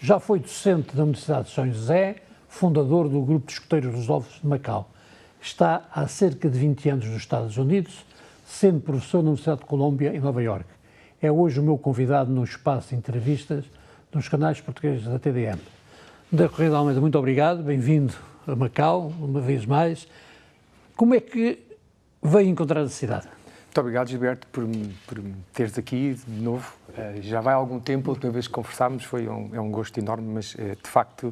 Já foi docente da Universidade de São José, fundador do Grupo de Escoteiros Lusófonos de Macau. Está há cerca de 20 anos nos Estados Unidos, sendo professor na Universidade de Colômbia, em Nova Iorque. É hoje o meu convidado no espaço de entrevistas nos canais portugueses da TDM. André Correia de Almeida, muito obrigado, bem-vindo a Macau, uma vez mais. Como é que veio encontrar a cidade? Muito obrigado, Gilberto, por me teres aqui de novo. Já vai há algum tempo, a última vez que conversámos é um gosto enorme, mas de facto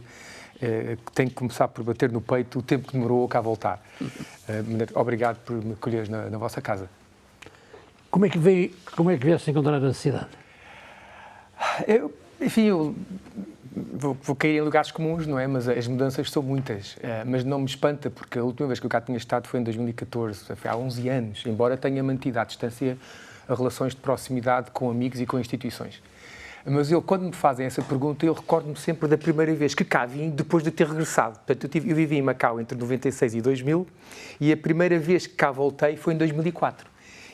tenho que começar por bater no peito o tempo que demorou cá a voltar. Obrigado por me acolheres na vossa casa. Como é que vieste encontrar a cidade? Eu vou cair em lugares comuns, não é? Mas as mudanças são muitas. Mas não me espanta, porque a última vez que eu cá tinha estado foi em 2014, foi há 11 anos, embora tenha mantido à distância relações de proximidade com amigos e com instituições. Mas quando me fazem essa pergunta, eu recordo-me sempre da primeira vez que cá vim, depois de ter regressado. Portanto, eu vivi em Macau entre 96 e 2000, e a primeira vez que cá voltei foi em 2004.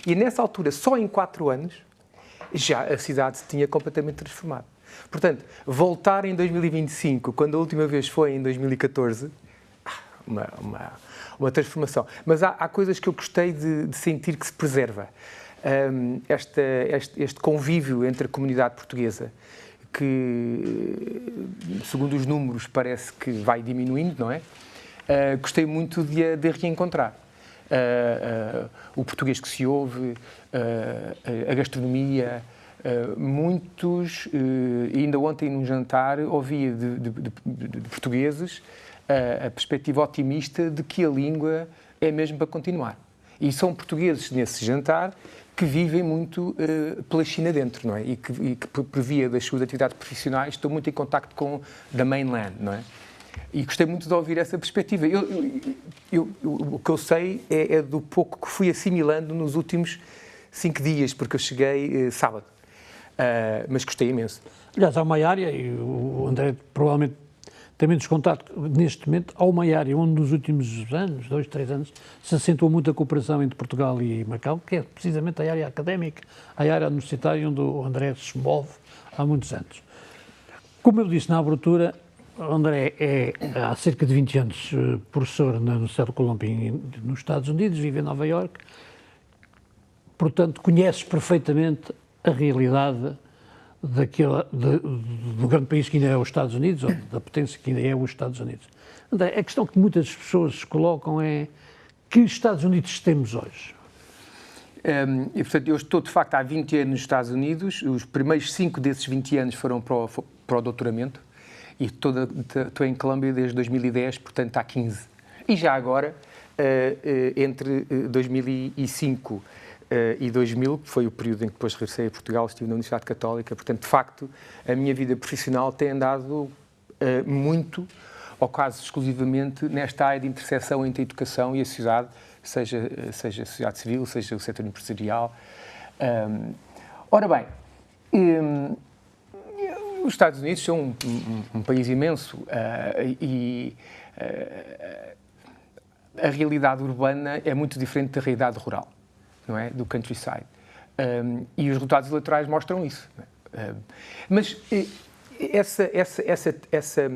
E nessa altura, só em 4 anos, já a cidade se tinha completamente transformado. Portanto, voltar em 2025, quando a última vez foi em 2014, uma transformação. Mas há coisas que eu gostei de sentir que se preserva. Este convívio entre a comunidade portuguesa, que, segundo os números, parece que vai diminuindo, não é? Gostei muito de reencontrar. O português que se ouve, a gastronomia, muitos, ainda ontem num jantar, ouvia de portugueses a perspectiva otimista de que a língua é mesmo para continuar. E são portugueses nesse jantar que vivem muito pela China dentro, não é? E que por via das suas atividades profissionais estão muito em contacto com the mainland, não é? E gostei muito de ouvir essa perspectiva. O que eu sei é do pouco que fui assimilando nos últimos 5 dias, porque eu cheguei sábado. Mas gostei imenso. Aliás, há uma área, e o André provavelmente tem menos contato neste momento, há uma área onde nos últimos anos, 2, 3 anos, se acentuou muito a cooperação entre Portugal e Macau, que é precisamente a área académica, a área universitária onde o André se move há muitos anos. Como eu disse na abertura, o André é há cerca de 20 anos professor na Universidade de Colômbia nos Estados Unidos, vive em Nova Iorque, portanto conheces perfeitamente a realidade do grande país que ainda é os Estados Unidos, ou da potência que ainda é os Estados Unidos. André, a questão que muitas pessoas se colocam é: que Estados Unidos temos hoje? E, portanto, eu estou, de facto, há 20 anos nos Estados Unidos. Os primeiros 5 desses 20 anos foram para o doutoramento. E estou em Colômbia desde 2010, portanto, há 15. E já agora, entre 2005 e 2000, que foi o período em que depois regressei a Portugal, estive na Universidade Católica. Portanto, de facto, a minha vida profissional tem andado muito, ou quase exclusivamente, nesta área de interseção entre a educação e a sociedade, seja a sociedade civil, seja o setor empresarial. Ora bem, os Estados Unidos são um país imenso e a realidade urbana é muito diferente da realidade rural, não é? Do countryside. E os resultados eleitorais mostram isso. Mas essa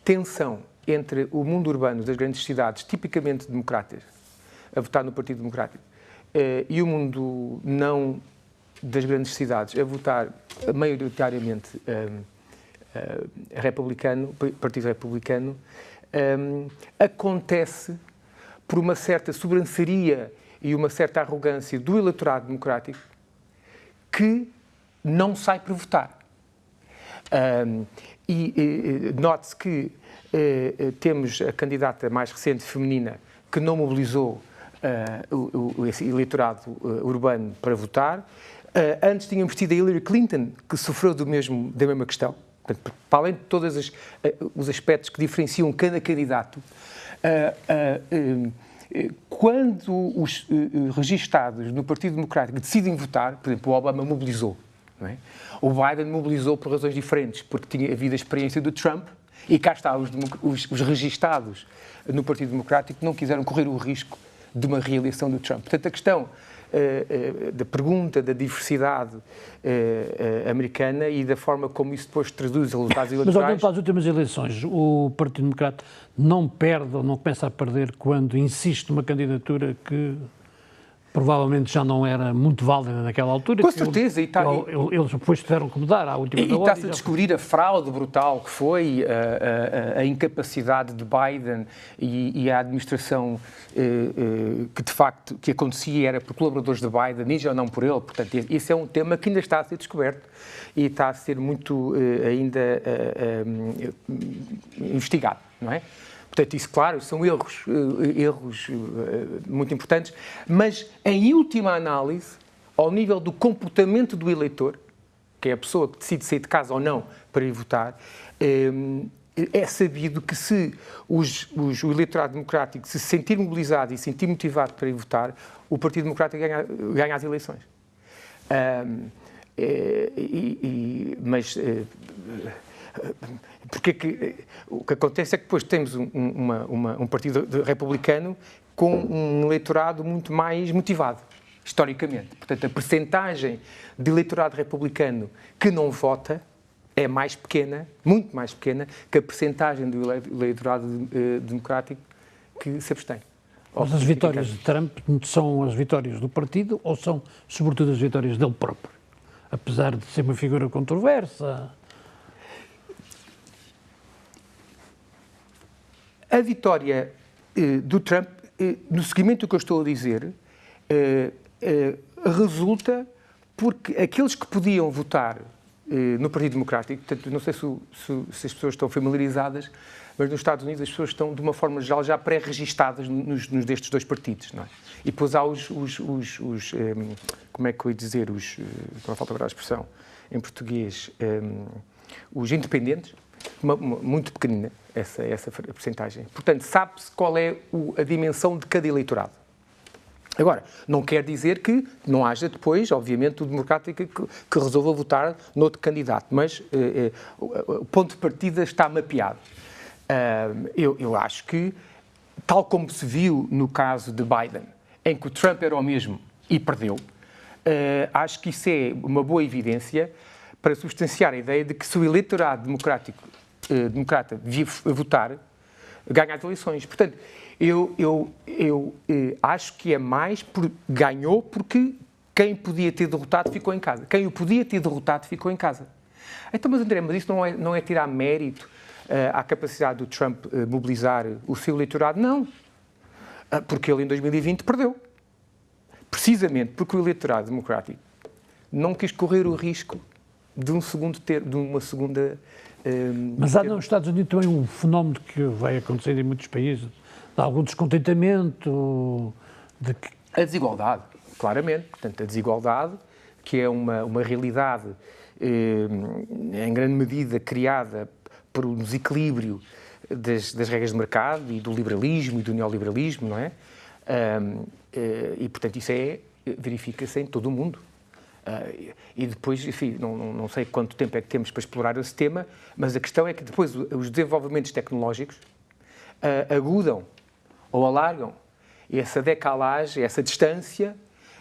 tensão entre o mundo urbano das grandes cidades, tipicamente democratas, a votar no Partido Democrático, e o mundo não das grandes cidades, a votar maioritariamente republicano, Partido Republicano, acontece por uma certa sobranceria e uma certa arrogância do eleitorado democrático que não sai para votar. Note-se que temos a candidata mais recente feminina que não mobilizou esse eleitorado urbano para votar. Antes tínhamos tido a Hillary Clinton, que sofreu da mesma questão. Portanto, para além de todos os aspectos que diferenciam cada candidato, quando os registados no Partido Democrático decidem votar, por exemplo, o Obama mobilizou, não é? O Biden mobilizou por razões diferentes, porque tinha havido a experiência do Trump, e cá está, os registados no Partido Democrático não quiseram correr o risco de uma reeleição do Trump. Portanto, a questão da pergunta da diversidade americana e da forma como isso depois traduz resultados eleitorais... Mas olhando para as últimas eleições, o Partido Democrata não perde ou não começa a perder quando insiste numa candidatura que provavelmente já não era muito válida naquela altura. Com certeza. Eles depois tiveram que mudar à última hora. E está-se a descobrir a fraude brutal que foi a incapacidade de Biden e a administração que de facto que acontecia era por colaboradores de Biden e já não por ele. Portanto, esse é um tema que ainda está a ser descoberto e está a ser muito ainda investigado, não é? Portanto, isso, claro, são erros muito importantes, mas, em última análise, ao nível do comportamento do eleitor, que é a pessoa que decide sair de casa ou não para ir votar, é sabido que se o eleitorado democrático se sentir mobilizado e se sentir motivado para ir votar, o Partido Democrático ganha as eleições. Porque o que acontece é que depois temos um partido republicano com um eleitorado muito mais motivado, historicamente. Portanto, a percentagem de eleitorado republicano que não vota é mais pequena, muito mais pequena, que a percentagem do eleitorado democrático que se abstém. Mas as vitórias de Trump são as vitórias do partido ou são, sobretudo, as vitórias dele próprio? Apesar de ser uma figura controversa... A vitória do Trump, no seguimento do que eu estou a dizer, resulta porque aqueles que podiam votar no Partido Democrático, portanto, não sei se as pessoas estão familiarizadas, mas nos Estados Unidos as pessoas estão, de uma forma geral, já pré-registadas nos destes dois partidos, não é? E depois há como é que eu ia dizer, não falta agora a expressão em português, os independentes, muito pequenina, essa percentagem. Portanto, sabe-se qual é a dimensão de cada eleitorado. Agora, não quer dizer que não haja depois, obviamente, o democrático que resolva votar noutro candidato, mas o ponto de partida está mapeado. Eu acho que, tal como se viu no caso de Biden, em que o Trump era o mesmo e perdeu, acho que isso é uma boa evidência para substanciar a ideia de que se o eleitorado democrata vir a votar, ganha as eleições. Portanto, eu acho que é mais ganhou porque quem podia ter derrotado ficou em casa. Quem o podia ter derrotado ficou em casa. Então, mas André, mas isso não é tirar mérito à capacidade do Trump mobilizar o seu eleitorado? Não. Porque ele em 2020 perdeu. Precisamente porque o eleitorado democrático não quis correr o risco de uma segunda... Mas há nos Estados Unidos também um fenómeno que vai acontecer em muitos países, de algum descontentamento, A desigualdade, claramente. Portanto, a desigualdade, que é uma realidade em grande medida criada por um desequilíbrio das regras de mercado e do liberalismo e do neoliberalismo, não é? E, portanto, isso verifica-se em todo o mundo. E depois, enfim, não sei quanto tempo é que temos para explorar esse tema, mas a questão é que depois os desenvolvimentos tecnológicos agudam ou alargam essa decalagem, essa distância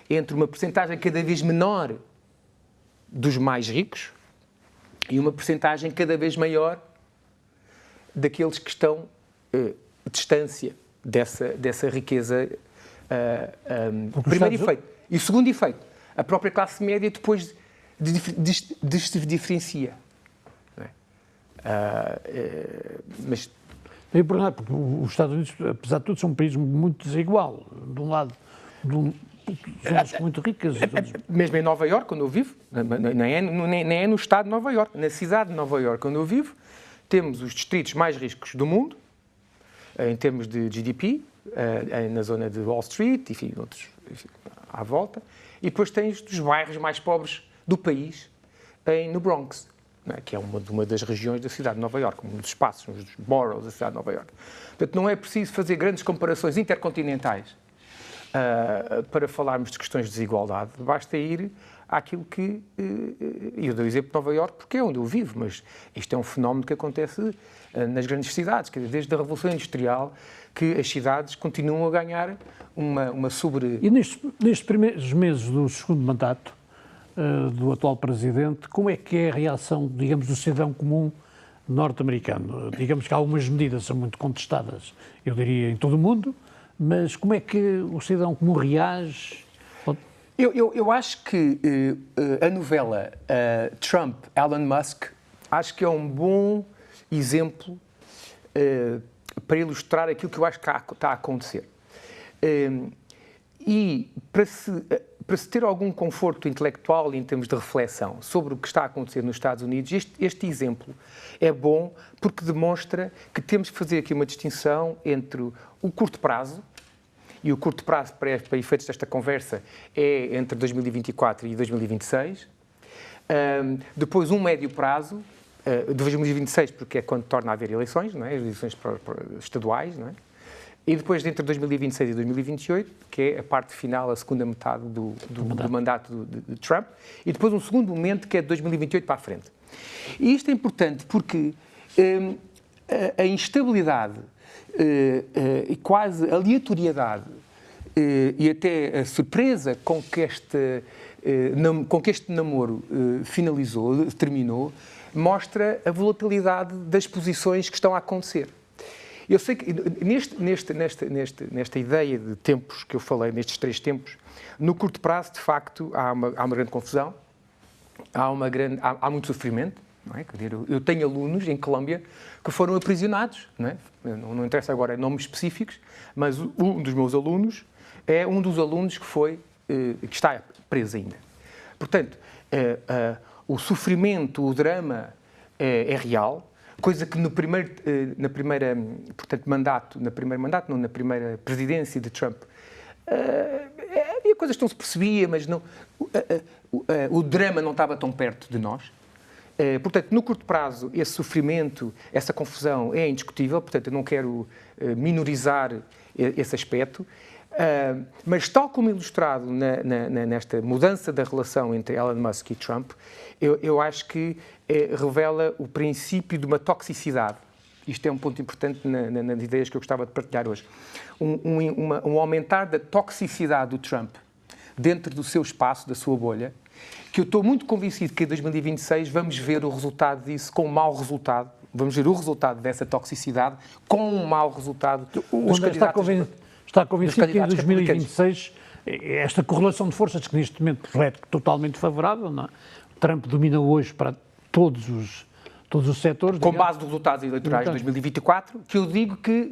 entre uma percentagem cada vez menor dos mais ricos e uma percentagem cada vez maior daqueles que estão à distância dessa riqueza. Primeiro efeito. E o segundo efeito, a própria classe média depois se diferencia. Não é? Mas... Eu pergunto, porque os Estados Unidos, apesar de tudo, são um país muito desigual. De um lado, zonas muito ricas. Mesmo em Nova Iorque, onde eu vivo, nem é no estado de Nova Iorque, na cidade de Nova Iorque, onde eu vivo, temos os distritos mais ricos do mundo, em termos de GDP, na zona de Wall Street, enfim, outros à volta, e depois tens os bairros mais pobres do país, no Bronx, que é uma das regiões da cidade de Nova Iorque, um dos espaços, um dos boroughs da cidade de Nova Iorque. Portanto, não é preciso fazer grandes comparações intercontinentais para falarmos de questões de desigualdade. Basta ir àquilo que... eu dou o exemplo de Nova Iorque porque é onde eu vivo, mas isto é um fenómeno que acontece nas grandes cidades. Desde a Revolução Industrial que as cidades continuam a ganhar uma sobre... E nestes primeiros meses do segundo mandato do atual Presidente, como é que é a reação, digamos, do cidadão comum norte-americano? Digamos que algumas medidas são muito contestadas, eu diria, em todo o mundo, mas como é que o cidadão comum reage? Eu acho que a novela Trump-Elon Musk, acho que é um bom exemplo para ilustrar aquilo que eu acho que está a acontecer. E para se ter algum conforto intelectual em termos de reflexão sobre o que está a acontecer nos Estados Unidos, este exemplo é bom porque demonstra que temos que fazer aqui uma distinção entre o curto prazo, e o curto prazo para efeitos desta conversa é entre 2024 e 2026, depois um médio prazo, de 2026 porque é quando torna a haver eleições, não é? As eleições estaduais, não é? E depois, entre 2026 e 2028, que é a parte final, a segunda metade do mandato de Trump, e depois um segundo momento, que é de 2028 para a frente. E isto é importante porque a instabilidade e quase a aleatoriedade e até a surpresa com que este namoro terminou, mostra a volatilidade das posições que estão a acontecer. Eu sei que nesta ideia de tempos que eu falei, nestes 3 tempos, no curto prazo, de facto, há uma grande confusão, há muito sofrimento. Não é? Quer dizer, eu tenho alunos em Colômbia que foram aprisionados, não é? Não interessa agora nomes específicos, mas um dos meus alunos é um dos alunos que está preso ainda. Portanto, o sofrimento, o drama é real, coisa que no primeiro mandato, na primeira presidência de Trump, havia coisas que não se percebia, mas não, o drama não estava tão perto de nós. Portanto, no curto prazo, esse sofrimento, essa confusão é indiscutível, portanto, eu não quero minorizar esse aspecto, mas tal como ilustrado nesta mudança da relação entre Elon Musk e Trump, eu acho que revela o princípio de uma toxicidade. Isto é um ponto importante nas ideias que eu gostava de partilhar hoje. Um aumentar da toxicidade do Trump dentro do seu espaço, da sua bolha, que eu estou muito convencido que em 2026 vamos ver o resultado disso com um mau resultado. Vamos ver o resultado dessa toxicidade com um mau resultado dos candidatos. Está convencido que em 2026 esta correlação de forças, que neste momento é totalmente favorável, não é? Trump domina hoje para todos os setores. Com base nos resultados eleitorais de 2024, que eu digo que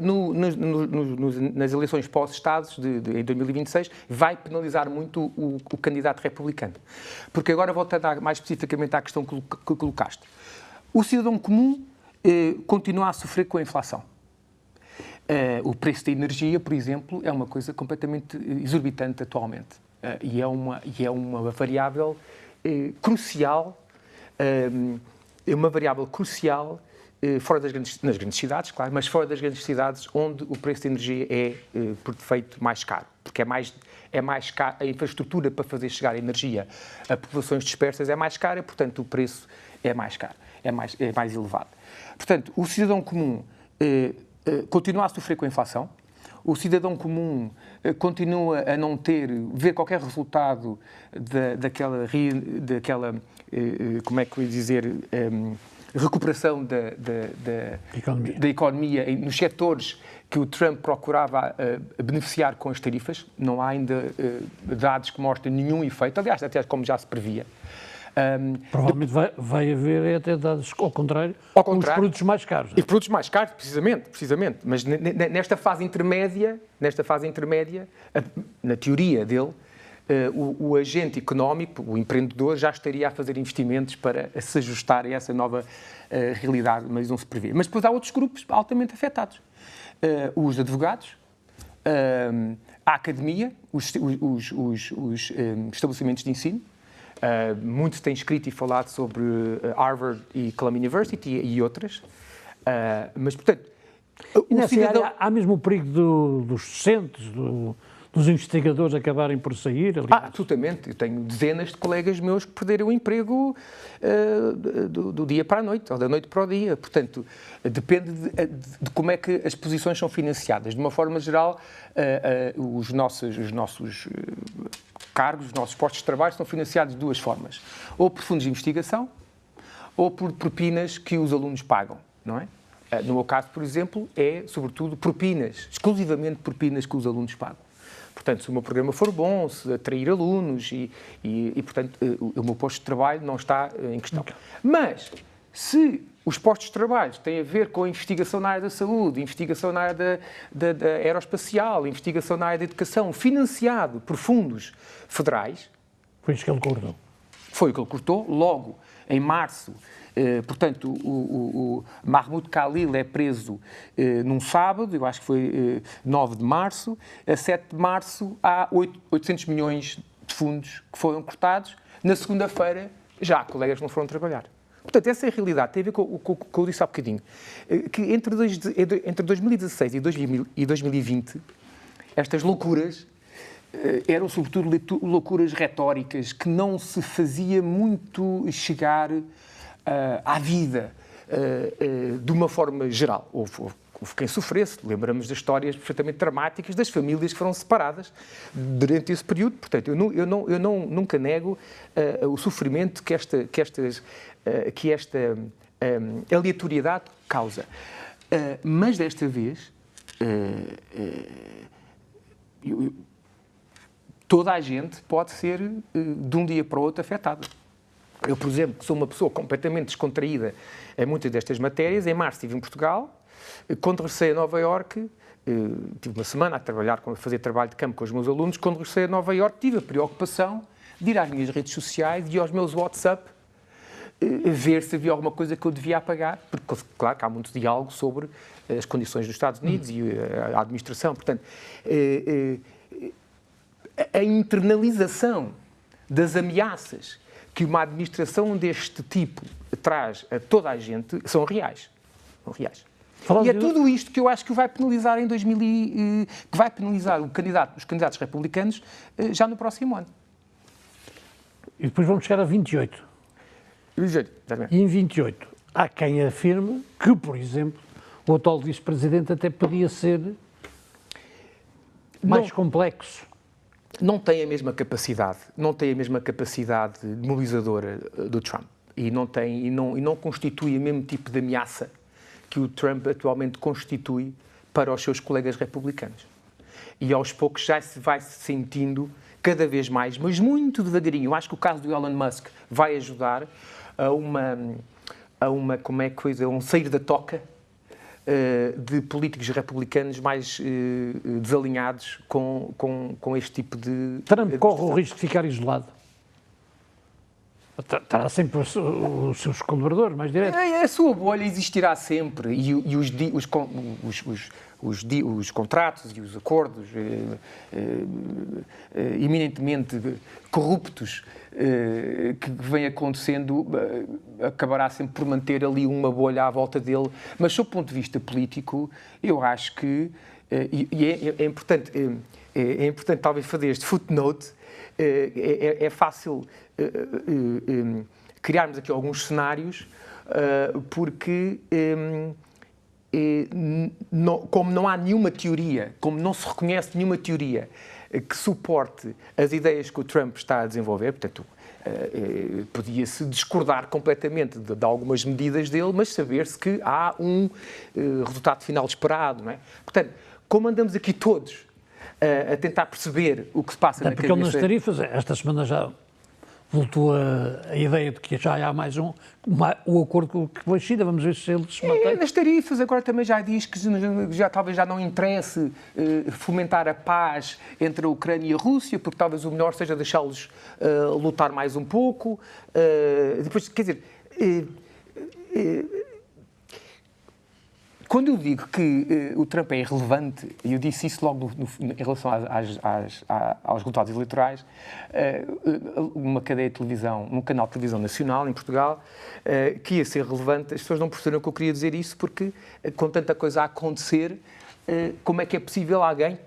nas eleições pós-Estados em 2026 vai penalizar muito o candidato republicano. Porque agora voltando mais especificamente à questão que colocaste. O cidadão comum continua a sofrer com a inflação. O preço da energia, por exemplo, é uma coisa completamente exorbitante atualmente. E é uma variável crucial, nas grandes cidades, claro, mas fora das grandes cidades, onde o preço da energia é, por defeito, mais caro. Porque é mais caro, a infraestrutura para fazer chegar a energia a populações dispersas é mais cara, portanto, o preço é mais caro, é mais elevado. Portanto, o cidadão comum continua a sofrer com a inflação, o cidadão comum continua a não ver qualquer resultado daquela como é que eu ia dizer, recuperação da economia nos setores que o Trump procurava beneficiar com as tarifas. Não há ainda dados que mostrem nenhum efeito, aliás, até como já se previa. Provavelmente vai haver até dados ao contrário, com os produtos mais caros. E produtos mais caros, precisamente. Mas nesta fase intermédia, na teoria dele, o agente económico, o empreendedor, já estaria a fazer investimentos para se ajustar a essa nova realidade, mas não se prevê. Mas depois há outros grupos altamente afetados. Os advogados, a academia, os estabelecimentos de ensino. Muito se tem escrito e falado sobre Harvard e Columbia University e outras, mas, portanto, há mesmo o perigo dos docentes, dos investigadores acabarem por sair? Absolutamente. Eu tenho dezenas de colegas meus que perderam o emprego do dia para a noite, ou da noite para o dia. Portanto, depende de como é que as posições são financiadas. De uma forma geral, os nossos cargos, os nossos postos de trabalho são financiados de duas formas. Ou por fundos de investigação, ou por propinas que os alunos pagam, não é? No meu caso, por exemplo, é, sobretudo, propinas, exclusivamente propinas que os alunos pagam. Portanto, se o meu programa for bom, se atrair alunos portanto, o meu posto de trabalho não está em questão. Mas, se os postos de trabalho têm a ver com a investigação na área da saúde, investigação na área da aeroespacial, investigação na área da educação, financiado por fundos federais... Foi isso que ele cortou. Foi o que ele cortou. Logo, em março, portanto, o Mahmoud Khalil é preso num sábado, eu acho que foi 9 de março. A 7 de março há 800 milhões de fundos que foram cortados. Na segunda-feira, já há colegas que não foram trabalhar. Portanto, essa é a realidade. Tem a ver com o que eu disse há bocadinho. Que entre 2016 e 2020, estas loucuras eram, sobretudo, loucuras retóricas que não se fazia muito chegar à vida de uma forma geral. Houve quem sofresse, lembramos das histórias perfeitamente dramáticas das famílias que foram separadas durante esse período. Portanto, eu nunca nego o sofrimento que esta aleatoriedade causa. Mas desta vez, toda a gente pode ser, de um dia para o outro, afetada. Eu, por exemplo, que sou uma pessoa completamente descontraída em muitas destas matérias, em março estive em Portugal, quando regressei a Nova Iorque, tive uma semana a fazer trabalho de campo com os meus alunos, quando regressei a Nova Iorque tive a preocupação de ir às minhas redes sociais e aos meus WhatsApp ver se havia alguma coisa que eu devia apagar, porque, claro, que há muito diálogo sobre as condições dos Estados Unidos e a administração. Portanto, a internalização das ameaças que uma administração deste tipo traz a toda a gente são reais. São reais. E é tudo isto que eu acho que vai penalizar que vai penalizar os candidatos republicanos já no próximo ano. E depois vamos chegar a 28. E em 28 há quem afirme que, por exemplo, o atual vice-presidente até podia ser mais complexo. Não tem a mesma capacidade mobilizadora do Trump e não constitui o mesmo tipo de ameaça que o Trump atualmente constitui para os seus colegas republicanos. E aos poucos já se vai sentindo cada vez mais, mas muito devagarinho. Eu acho que o caso do Elon Musk vai ajudar a um sair da toca de políticos republicanos mais desalinhados com este tipo de... Trump corre o risco de ficar isolado? Terá sempre os seus colaboradores mais diretos? A sua bolha existirá sempre e os contratos e os acordos eminentemente corruptos que vêm acontecendo acabará sempre por manter ali uma bolha à volta dele. Mas, sob o ponto de vista político, eu acho que, é importante talvez fazer este footnote, é fácil criarmos aqui alguns cenários, porque como não há nenhuma teoria, como não se reconhece nenhuma teoria que suporte as ideias que o Trump está a desenvolver, portanto, podia-se discordar completamente de algumas medidas dele, mas saber-se que há um resultado final esperado, não é? Portanto, como andamos aqui todos a tentar perceber o que se passa na cabeça... Porque ele nas tarifas, esta semana já voltou a ideia de que já há mais o acordo com a China, vamos ver se ele se mantém. Nas tarifas agora também já diz que talvez já não interesse fomentar a paz entre a Ucrânia e a Rússia, porque talvez o melhor seja deixá-los lutar mais um pouco. Depois, quer dizer... Quando eu digo que o Trump é irrelevante, e eu disse isso logo em relação aos resultados eleitorais, uma cadeia de televisão, um canal de televisão nacional em Portugal, que ia ser relevante, as pessoas não perceberam que eu queria dizer isso, porque com tanta coisa a acontecer, como é que é possível alguém,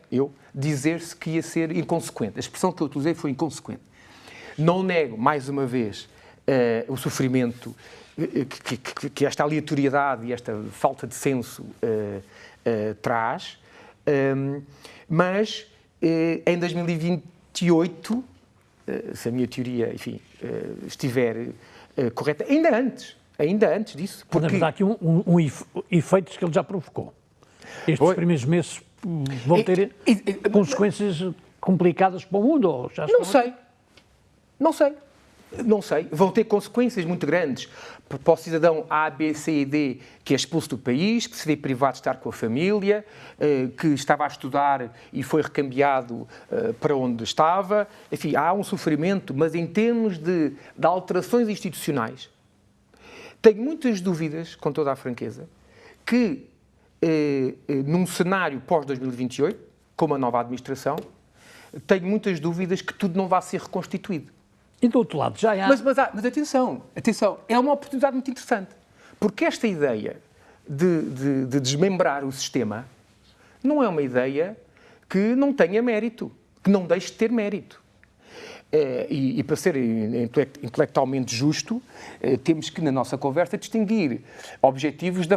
dizer-se que ia ser inconsequente. A expressão que eu utilizei foi inconsequente. Não nego, mais uma vez, o sofrimento que esta aleatoriedade e esta falta de senso traz, mas em 2028, se a minha teoria, enfim, estiver correta, ainda antes disso. Porque... Na verdade, há aqui efeitos que ele já provocou. Estes primeiros meses vão ter consequências complicadas para o mundo? Ou já Não sei. Vão ter consequências muito grandes para o cidadão A, B, C e D que é expulso do país, que se vê privado de estar com a família, que estava a estudar e foi recambiado para onde estava. Enfim, há um sofrimento, mas em termos de alterações institucionais, tenho muitas dúvidas, com toda a franqueza, que num cenário pós-2028, com uma nova administração, tenho muitas dúvidas que tudo não vá ser reconstituído. E do outro lado, já há... Mas atenção, é uma oportunidade muito interessante, porque esta ideia de desmembrar o sistema não é uma ideia que não tenha mérito, que não deixe de ter mérito. E para ser intelectualmente justo, temos que, na nossa conversa, distinguir objetivos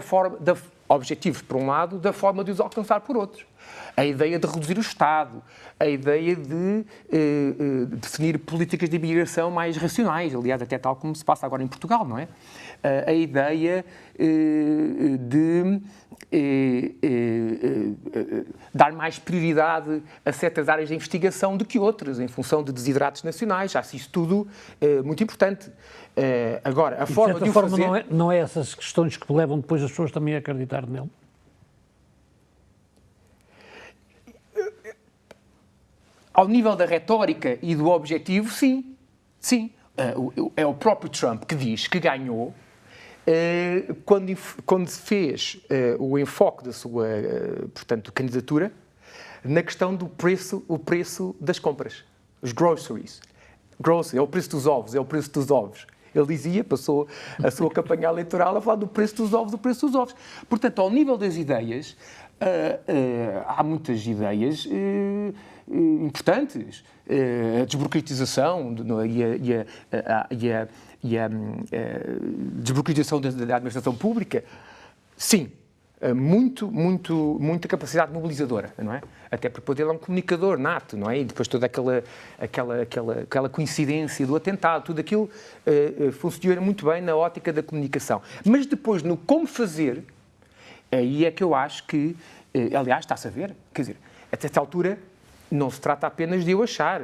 objetivos, por um lado, da forma de os alcançar por outros. A ideia de reduzir o Estado, a ideia de definir políticas de imigração mais racionais, aliás, até tal como se passa agora em Portugal, não é? A ideia de dar mais prioridade a certas áreas de investigação do que outras, em função de desideratos nacionais. Acho isso tudo muito importante. Agora, a forma de o fazer... Não é essas questões que levam depois as pessoas também a acreditar nele? Ao nível da retórica e do objetivo, sim. Sim. É o próprio Trump que diz que ganhou quando fez o enfoque da sua, portanto, candidatura na questão do o preço das compras. Os groceries. É o preço dos ovos, Ele dizia, passou a sua campanha eleitoral a falar do preço dos ovos, Portanto, ao nível das ideias, há muitas ideias importantes. A desburocratização e a desburocratização da administração pública, sim, muita capacidade mobilizadora, não é? Até porque ele é um comunicador nato, não é? E depois toda aquela coincidência do atentado, tudo aquilo funciona muito bem na ótica da comunicação. Mas depois, no como fazer, aí é que eu acho que, aliás, está-se a ver, quer dizer, até esta altura não se trata apenas de eu achar,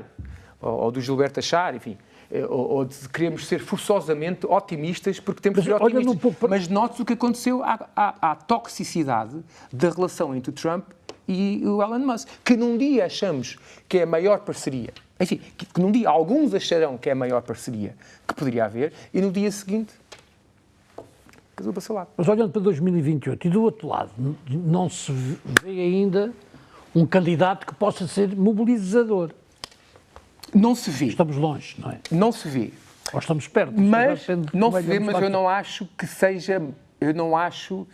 ou do Gilberto achar, enfim, ou de queremos ser forçosamente otimistas, porque temos que ser otimistas. Mas note-se o que aconteceu à toxicidade da relação entre o Trump e o Elon Musk, que num dia achamos que é a maior parceria, enfim, que num dia alguns acharão que é a maior parceria que poderia haver, e no dia seguinte casou para o seu lado. Mas olhando para 2028, e do outro lado, não se vê ainda um candidato que possa ser mobilizador? Não se vê. Estamos longe, não é? Não se vê. Ou estamos perto. Mas não se vê, mas eu não acho que seja... Eu não acho...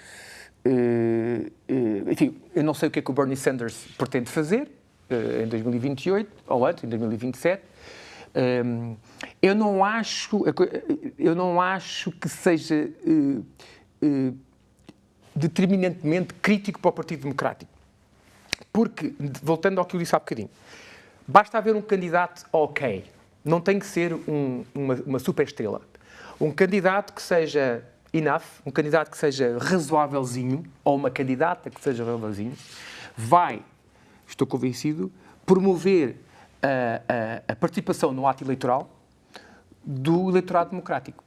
enfim, eu não sei o que é que o Bernie Sanders pretende fazer em 2028, ou antes, em 2027. Eu não acho que seja determinantemente crítico para o Partido Democrático. Porque, voltando ao que eu disse há bocadinho, basta haver um candidato ok. Não tem que ser uma superestrela. Um candidato que seja enough, um candidato que seja razoávelzinho, ou uma candidata que seja razoávelzinho, vai, estou convencido, promover a participação no ato eleitoral do eleitorado democrático.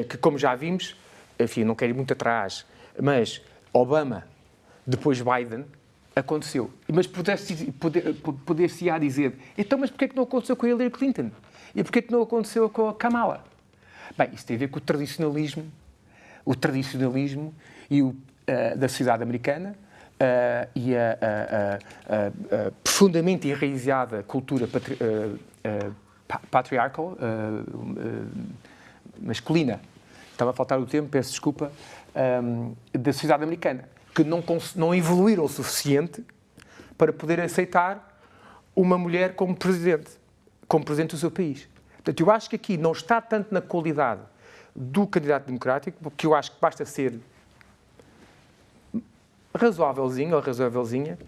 Que, como já vimos, enfim, não quero ir muito atrás, mas Obama, depois Biden, aconteceu. Mas poder-se-á dizer, então, mas porquê é que não aconteceu com a Hillary Clinton? E porquê é que não aconteceu com a Kamala? Bem, isso tem a ver com o tradicionalismo da sociedade americana e a profundamente enraizada cultura patriarcal, masculina. Estava a faltar o termo, peço desculpa, da sociedade americana, que não evoluíram o suficiente para poder aceitar uma mulher como presidente do seu país. Portanto, eu acho que aqui não está tanto na qualidade do candidato democrático, porque eu acho que basta ser razoávelzinho ou razoávelzinha,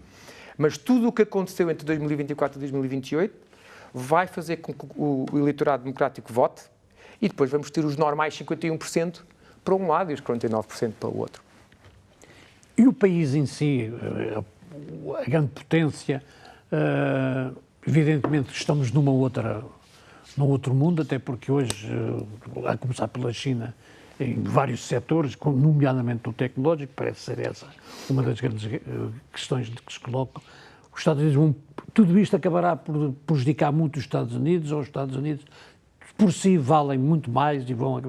mas tudo o que aconteceu entre 2024 e 2028 vai fazer com que o eleitorado democrático vote e depois vamos ter os normais 51% para um lado e os 49% para o outro. E o país em si, a grande potência, evidentemente estamos num outro mundo, até porque hoje, a começar pela China, em vários setores, nomeadamente o tecnológico, parece ser essa uma das grandes questões que se colocam. Os Estados Unidos tudo isto acabará por prejudicar muito os Estados Unidos, ou os Estados Unidos por si valem muito mais e vão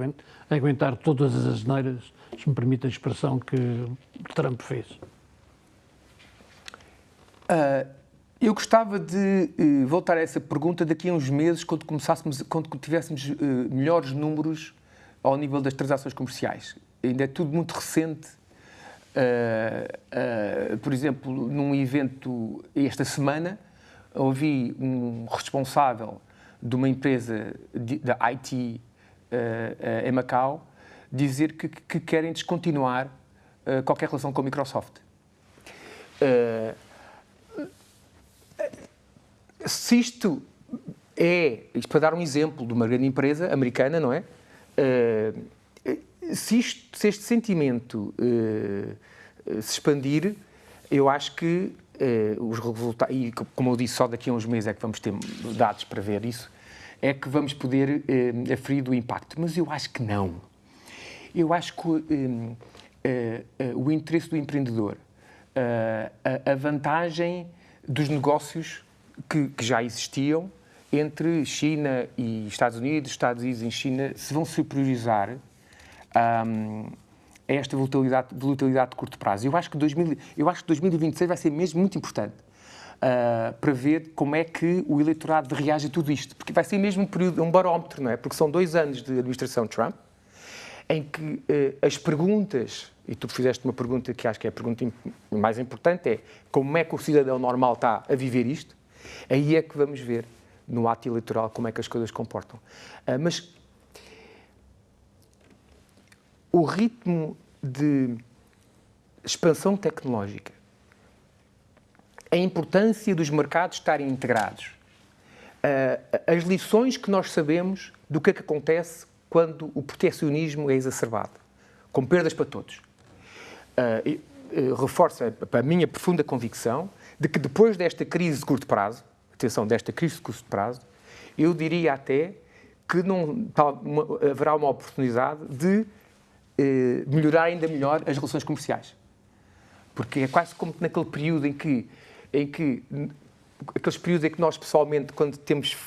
aguentar todas as asneiras, se me permite a expressão, que Trump fez. Eu gostava de voltar a essa pergunta daqui a uns meses, quando tivéssemos melhores números ao nível das transações comerciais. Ainda é tudo muito recente. Por exemplo, num evento esta semana, ouvi um responsável de uma empresa da IT em Macau dizer que querem descontinuar qualquer relação com a Microsoft. Se isto para dar um exemplo de uma grande empresa americana, não é? Se este sentimento se expandir, eu acho que os resultados, e como eu disse, só daqui a uns meses é que vamos ter dados para ver isso, é que vamos poder aferir do impacto. Mas eu acho que não. Eu acho que o interesse do empreendedor, a vantagem dos negócios que já existiam entre China e Estados Unidos em China, se vão superiorizar a esta volatilidade de curto prazo. Eu acho que 2026 vai ser mesmo muito importante para ver como é que o eleitorado reage a tudo isto. Porque vai ser mesmo um barómetro, não é? Porque são 2 anos de administração Trump, em que as perguntas, e tu fizeste uma pergunta que acho que é a pergunta mais importante, é como é que o cidadão normal está a viver isto? Aí é que vamos ver, no ato eleitoral, como é que as coisas se comportam. Mas o ritmo de expansão tecnológica, a importância dos mercados estarem integrados, as lições que nós sabemos do que é que acontece quando o protecionismo é exacerbado, com perdas para todos. Reforça a minha profunda convicção de que depois desta crise de curto prazo, eu diria até que haverá uma oportunidade de melhorar ainda melhor as relações comerciais. Porque é quase como naquele período aqueles períodos em que nós pessoalmente, quando temos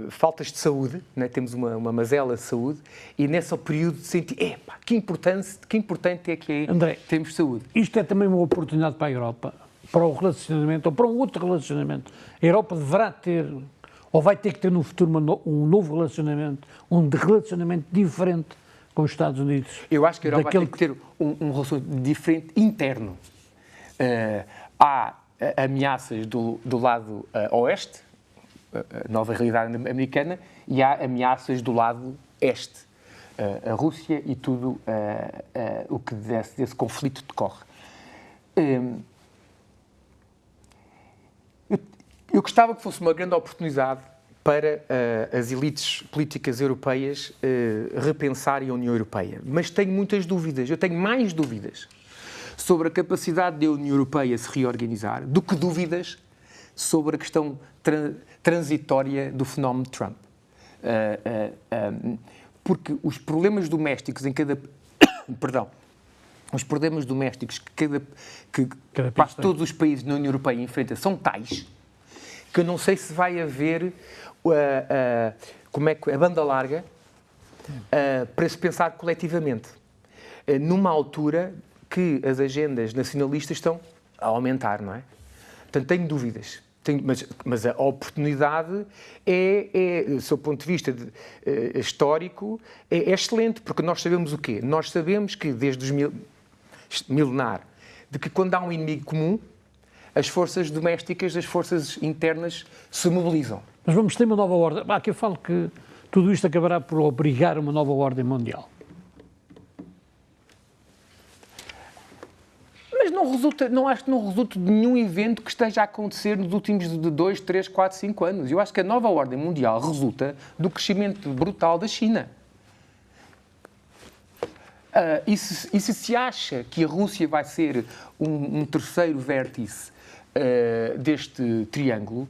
faltas de saúde, né? Temos uma mazela de saúde, e nesse período de sentir, que importante é que é André, termos saúde. Isto é também uma oportunidade para a Europa, para o relacionamento, ou para um outro relacionamento. A Europa deverá ter, ou vai ter que ter no futuro, um novo relacionamento, um relacionamento diferente com os Estados Unidos. Eu acho que a Europa vai ter que ter um relacionamento diferente interno. Há ameaças do lado oeste, a nova realidade americana, e há ameaças do lado este, a Rússia e tudo o que desse conflito decorre. Eu gostava que fosse uma grande oportunidade para as elites políticas europeias repensarem a União Europeia, mas tenho muitas dúvidas, eu tenho mais dúvidas sobre a capacidade da União Europeia se reorganizar do que dúvidas sobre a questão transitória do fenómeno Trump. Porque os problemas domésticos em cada... Perdão. Os problemas domésticos que quase todos os países na União Europeia enfrentam são tais que eu não sei se vai haver a banda larga para se pensar coletivamente. Numa altura que as agendas nacionalistas estão a aumentar, não é? Portanto, tenho dúvidas. Mas a oportunidade do seu ponto de vista histórico, é excelente, porque nós sabemos o quê? Nós sabemos que desde milenar, de que quando há um inimigo comum, as forças domésticas, as forças internas se mobilizam. Mas vamos ter uma nova ordem. Aqui eu falo que tudo isto acabará por obrigar uma nova ordem mundial. Mas não acho que não resulte de nenhum evento que esteja a acontecer nos últimos 2, 3, 4, 5 anos. Eu acho que a nova ordem mundial resulta do crescimento brutal da China. E se acha que a Rússia vai ser um terceiro vértice deste triângulo,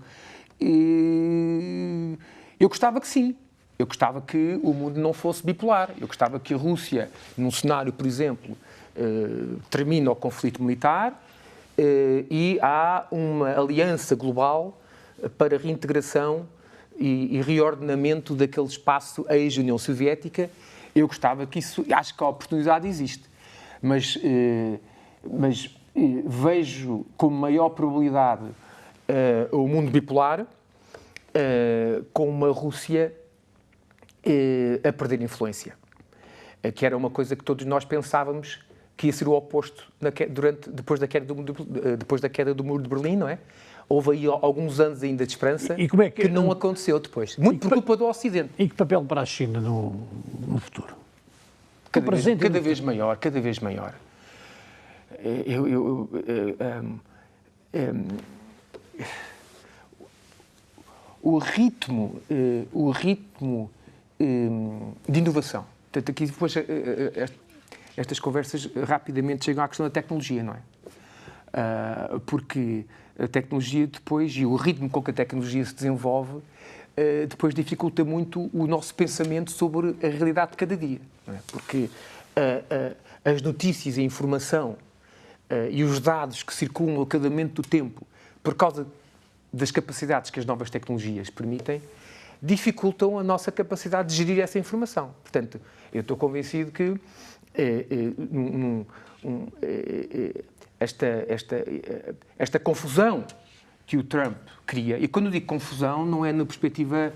eu gostava que sim. Eu gostava que o mundo não fosse bipolar. Eu gostava que a Rússia, num cenário, por exemplo, termina o conflito militar e há uma aliança global para reintegração e reordenamento daquele espaço ex-União Soviética. Eu gostava que isso... Acho que a oportunidade existe. Mas vejo com maior probabilidade o mundo bipolar com uma Rússia a perder influência. Que era uma coisa que todos nós pensávamos que ia ser o oposto depois da queda do Muro de Berlim, não é? Houve aí alguns anos ainda de esperança que não aconteceu depois. Muito por culpa do Ocidente. E que papel para a China no futuro? Cada vez maior, cada vez maior. O ritmo de inovação. Portanto, aqui depois estas conversas rapidamente chegam à questão da tecnologia, não é? Porque a tecnologia depois, e o ritmo com que a tecnologia se desenvolve, depois dificulta muito o nosso pensamento sobre a realidade de cada dia. Não é? Porque as notícias e a informação e os dados que circulam a cada momento do tempo, por causa das capacidades que as novas tecnologias permitem, dificultam a nossa capacidade de gerir essa informação. Portanto, eu estou convencido que esta confusão que o Trump cria, e quando eu digo confusão, não é na perspectiva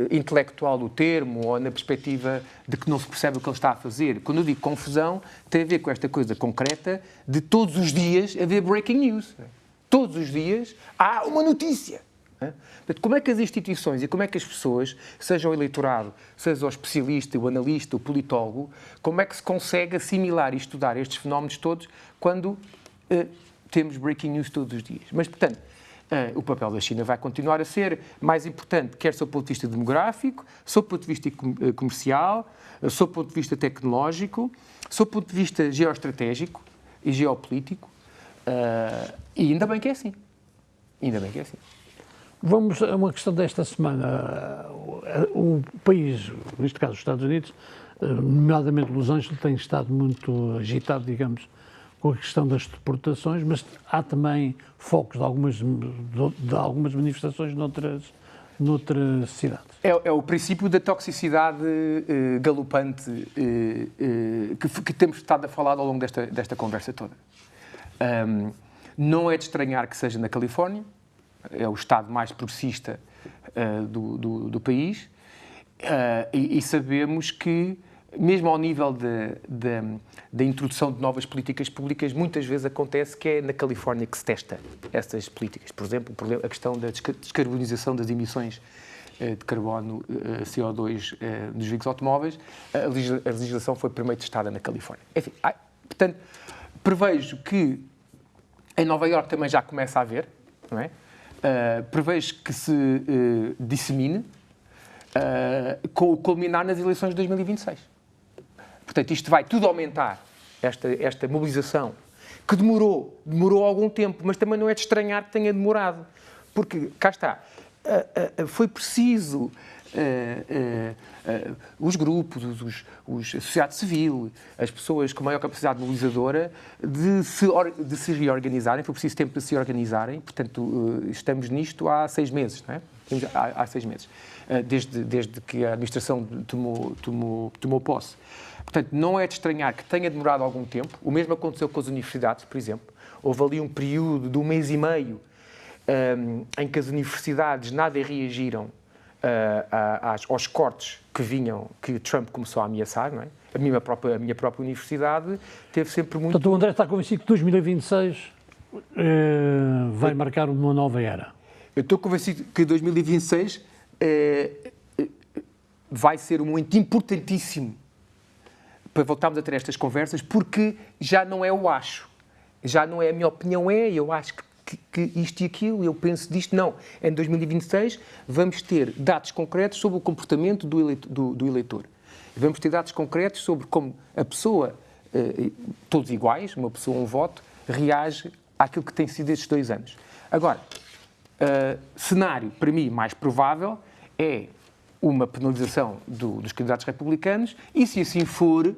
intelectual do termo ou na perspectiva de que não se percebe o que ele está a fazer. Quando eu digo confusão, tem a ver com esta coisa concreta de todos os dias haver breaking news. Todos os dias há uma notícia. Portanto, como é que as instituições e como é que as pessoas, seja o eleitorado, seja o especialista, o analista, o politólogo, como é que se consegue assimilar e estudar estes fenómenos todos quando temos breaking news todos os dias? Mas, portanto, o papel da China vai continuar a ser mais importante, quer do ponto de vista demográfico, sob o ponto de vista comercial, sob o ponto de vista tecnológico, sob o ponto de vista geoestratégico e geopolítico. E ainda bem que é assim. Ainda bem que é assim. Vamos a uma questão desta semana. O país, neste caso os Estados Unidos, nomeadamente Los Angeles, tem estado muito agitado, digamos, com a questão das deportações, mas há também focos de algumas manifestações noutras cidades. É o princípio da toxicidade galopante que temos estado a falar ao longo desta conversa toda. Não é de estranhar que seja na Califórnia, é o estado mais progressista do país, e sabemos que, mesmo ao nível da introdução de novas políticas públicas, muitas vezes acontece que é na Califórnia que se testa essas políticas. Por exemplo, a questão da descarbonização das emissões de carbono, CO2 dos veículos automóveis, a legislação foi primeiro testada na Califórnia. Enfim, portanto, prevejo que em Nova Iorque também já começa a haver, não é? Prevejo que se dissemine com o culminar nas eleições de 2026. Portanto, isto vai tudo aumentar, esta mobilização, que demorou algum tempo, mas também não é de estranhar que tenha demorado. Porque, cá está, foi preciso os grupos, a sociedade civil, as pessoas com maior capacidade mobilizadora de se reorganizarem, foi preciso tempo de se organizarem, portanto, estamos nisto há 6 meses, não é? Há 6 meses, desde que a administração tomou posse. Portanto, não é de estranhar que tenha demorado algum tempo. O mesmo aconteceu com as universidades, por exemplo. Houve ali um período de 1 mês e meio em que as universidades nada reagiram aos cortes que Trump começou a ameaçar, não é? a minha própria universidade teve sempre muito... Portanto, o André está convencido que 2026 vai marcar uma nova era. Eu estou convencido que 2026 vai ser um momento importantíssimo para voltarmos a ter estas conversas, porque já não é o acho, já não é a minha opinião, eu acho que isto e aquilo, eu penso disto, não. Em 2026 vamos ter dados concretos sobre o comportamento do eleitor. Vamos ter dados concretos sobre como a pessoa, todos iguais, uma pessoa, um voto, reage àquilo que tem sido estes 2 anos. Agora, cenário, para mim, mais provável é uma penalização dos candidatos republicanos e se assim for,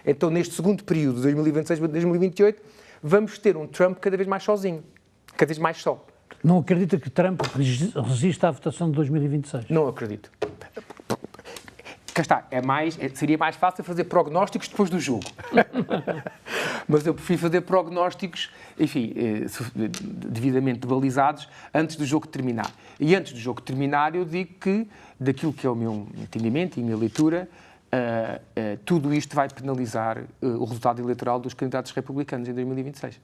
então neste segundo período, 2026-2028, vamos ter um Trump cada vez mais sozinho, cada vez mais só. Não acredita que Trump resista à votação de 2026? Não acredito. Cá está, seria mais fácil fazer prognósticos depois do jogo. Mas eu prefiro fazer prognósticos, enfim, devidamente balizados antes do jogo terminar. E antes do jogo terminar, eu digo que, daquilo que é o meu entendimento e a minha leitura, tudo isto vai penalizar o resultado eleitoral dos candidatos republicanos em 2026.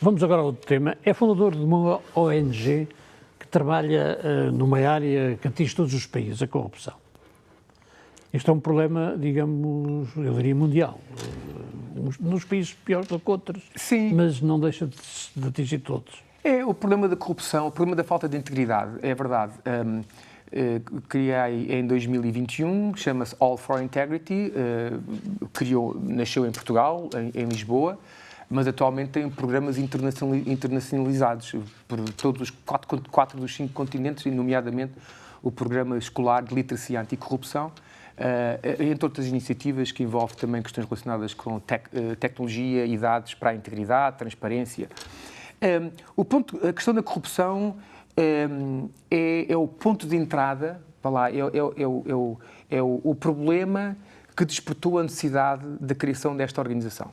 Vamos agora ao outro tema. É fundador de uma ONG que trabalha numa área que atinge todos os países, a corrupção. Este é um problema, digamos, eu diria mundial. Nos países piores do que outros, sim, mas não deixa de atingir todos. É o problema da corrupção, o problema da falta de integridade, é verdade. Criei em 2021, chama-se All for Integrity, nasceu em Portugal, em Lisboa, mas atualmente tem programas internacionalizados por todos os 4 dos 5 continentes, nomeadamente o Programa Escolar de Literacia Anticorrupção, entre outras iniciativas que envolvem também questões relacionadas com tecnologia e dados para a integridade, transparência. A questão da corrupção é o ponto de entrada, para lá, é o problema que despertou a necessidade da criação desta organização.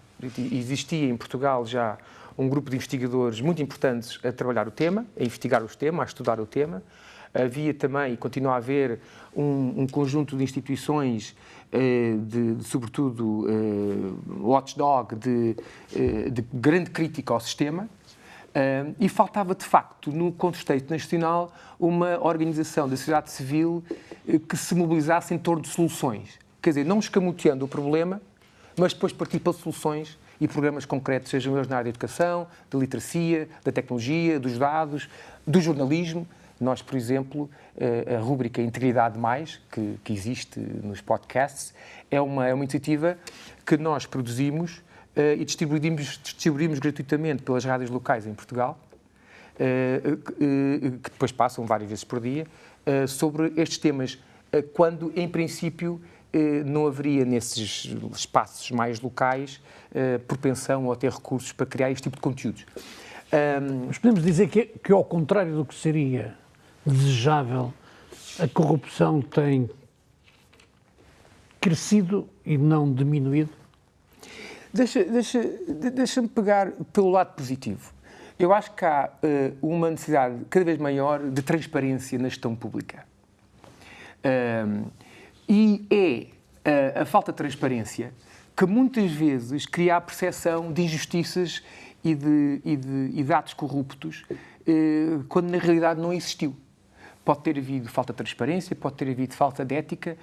Existia em Portugal já um grupo de investigadores muito importantes a trabalhar o tema, a investigar o tema, a estudar o tema. Havia também, e continua a haver, um conjunto de instituições, sobretudo watchdog, de grande crítica ao sistema, e faltava, de facto, no contexto nacional, uma organização da sociedade civil que se mobilizasse em torno de soluções. Quer dizer, não escamoteando o problema, mas depois partir para soluções e programas concretos, sejam eles na área da educação, da literacia, da tecnologia, dos dados, do jornalismo. Nós, por exemplo, a rúbrica Integridade Mais, que existe nos podcasts, é uma iniciativa que nós produzimos e distribuímos gratuitamente pelas rádios locais em Portugal, que depois passam várias vezes por dia, sobre estes temas, quando, em princípio, não haveria nesses espaços mais locais propensão ou até recursos para criar este tipo de conteúdos. Mas podemos dizer que ao contrário do que seria desejável, a corrupção tem crescido e não diminuído? Deixa-me pegar pelo lado positivo. Eu acho que há uma necessidade cada vez maior de transparência na gestão pública. E é a falta de transparência que muitas vezes cria a percepção de injustiças e de atos corruptos, quando na realidade não existiu. Pode ter havido falta de transparência, pode ter havido falta de ética,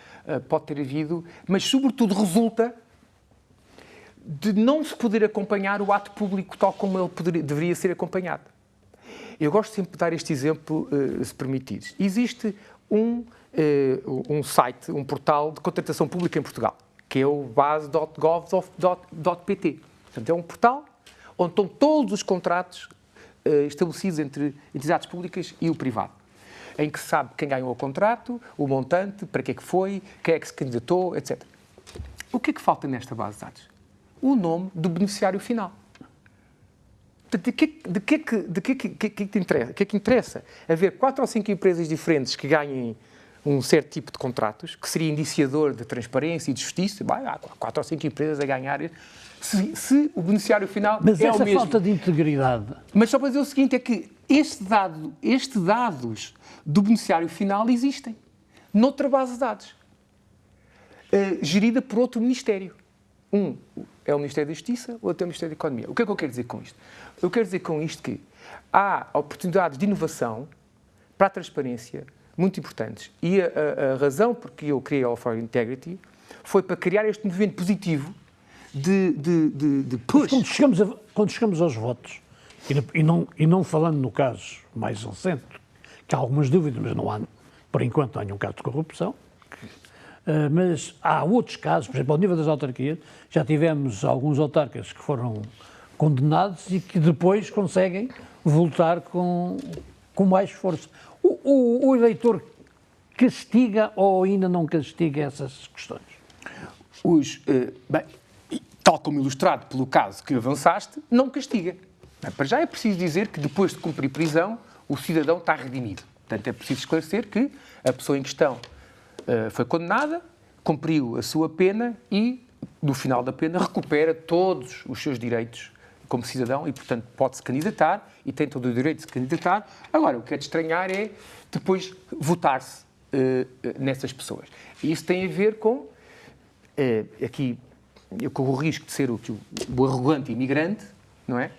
pode ter havido, mas sobretudo resulta de não se poder acompanhar o ato público tal como ele deveria ser acompanhado. Eu gosto sempre de dar este exemplo, se permitires. Existe um site, um portal de contratação pública em Portugal, que é o base.gov.pt. Portanto, é um portal onde estão todos os contratos estabelecidos entre entidades públicas e o privado, em que se sabe quem ganhou o contrato, o montante, para que é que foi, quem é que se candidatou, etc. O que é que falta nesta base de dados? O nome do beneficiário final. De que interessa? Haver 4 ou 5 empresas diferentes que ganhem um certo tipo de contratos, que seria indiciador de transparência e de justiça. Há 4 ou 5 empresas a ganhar. Se o beneficiário final mas é o mesmo. Mas essa falta de integridade... Mas só para dizer o seguinte, é que estes dados do beneficiário final existem noutra base de dados. gerida por outro Ministério. Um é o Ministério da Justiça, o outro é o Ministério da Economia. O que é que eu quero dizer com isto? Eu quero dizer com isto que há oportunidades de inovação para a transparência muito importantes. E a razão por que eu criei a All for Integrity foi para criar este movimento positivo de push. Quando chegamos aos votos, e não falando no caso mais recente, que há algumas dúvidas, mas não há, por enquanto, nenhum caso de corrupção, mas há outros casos, por exemplo, ao nível das autarquias, já tivemos alguns autarcas que foram condenados e que depois conseguem voltar com mais força. O eleitor castiga ou ainda não castiga essas questões? Bem, tal como ilustrado pelo caso que avançaste, não castiga. Para já é preciso dizer que depois de cumprir prisão, o cidadão está redimido. Portanto, é preciso esclarecer que a pessoa em questão foi condenada, cumpriu a sua pena e, no final da pena, recupera todos os seus direitos como cidadão e, portanto, pode-se candidatar e tem todo o direito de se candidatar. Agora, o que é de estranhar é depois votar-se nessas pessoas. E isso tem a ver com, aqui, eu corro o risco de ser o arrogante imigrante, não é?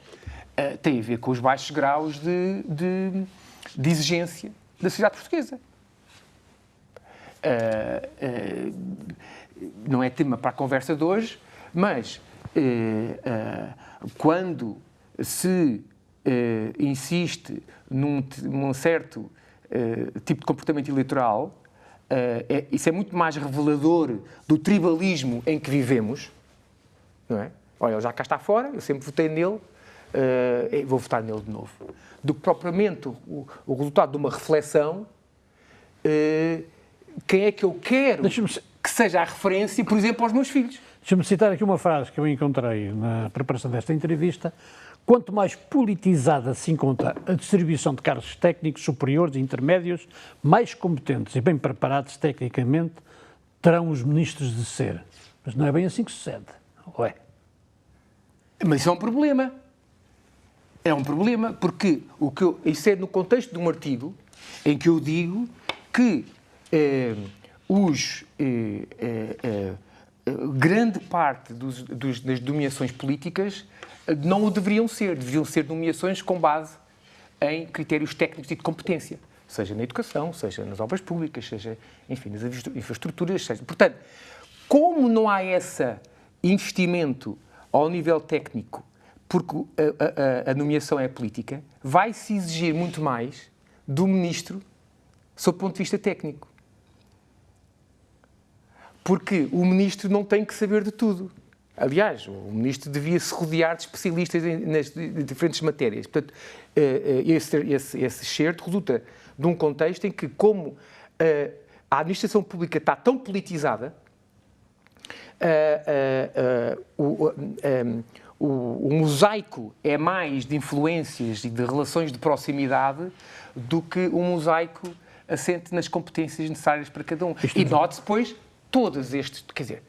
Tem a ver com os baixos graus de exigência da sociedade portuguesa. Não é tema para a conversa de hoje, mas quando se insiste num certo tipo de comportamento eleitoral, isso é muito mais revelador do tribalismo em que vivemos, não é? Olha, ele já cá está fora, eu sempre votei nele, vou votar nele de novo. Do que propriamente o resultado de uma reflexão, quem é que eu quero que seja a referência, por exemplo, aos meus filhos. Deixa-me citar aqui uma frase que eu encontrei na preparação desta entrevista. Quanto mais politizada se encontra a distribuição de cargos técnicos superiores e intermédios, mais competentes e bem preparados tecnicamente terão os ministros de ser. Mas não é bem assim que sucede, ou é? Mas isso é um problema. É um problema, porque isso é no contexto de um artigo em que eu digo que grande parte das nomeações políticas não o deveriam ser nomeações com base em critérios técnicos e de competência, seja na educação, seja nas obras públicas, seja, enfim, nas infraestruturas, seja. Portanto, como não há esse investimento ao nível técnico, porque a nomeação é política, vai-se exigir muito mais do ministro sob o ponto de vista técnico. Porque o ministro não tem que saber de tudo. Aliás, o ministro devia se rodear de especialistas nas diferentes matérias. Portanto, esse excerto resulta de um contexto em que, como a administração pública está tão politizada, o mosaico é mais de influências e de relações de proximidade do que um mosaico assente nas competências necessárias para cada um. E note-se, depois, todos estes, quer dizer,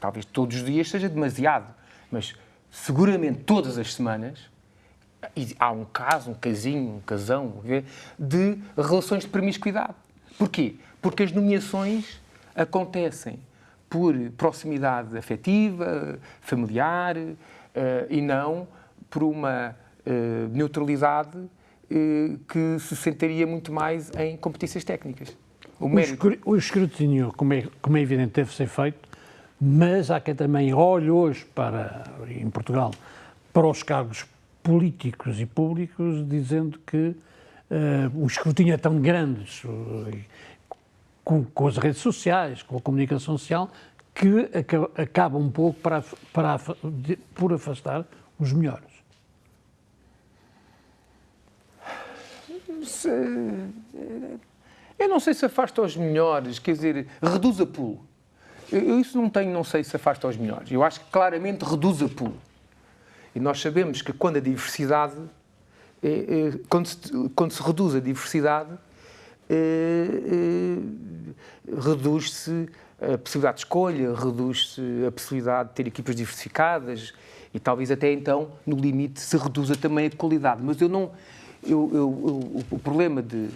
talvez todos os dias seja demasiado, mas seguramente todas as semanas há um caso, um casinho, um casão de relações de promiscuidade. Porquê? Porque as nomeações acontecem por proximidade afetiva, familiar, e não por uma neutralidade que se sentaria muito mais em competências técnicas. O escrutínio, como é evidente, deve ser feito, mas há quem também olhe hoje em Portugal, para os cargos políticos e públicos, dizendo que o escrutínio é tão grande, com as redes sociais, com a comunicação social, que acaba um pouco por afastar os melhores. Eu não sei se afasta os melhores, quer dizer, reduz a pool. Eu isso não sei se afasta os melhores. Eu acho que claramente reduz a pool. E nós sabemos que quando a diversidade, quando se reduz a diversidade, reduz-se a possibilidade de escolha, reduz-se a possibilidade de ter equipas diversificadas e talvez até então, no limite, se reduza também a qualidade. Mas o problema de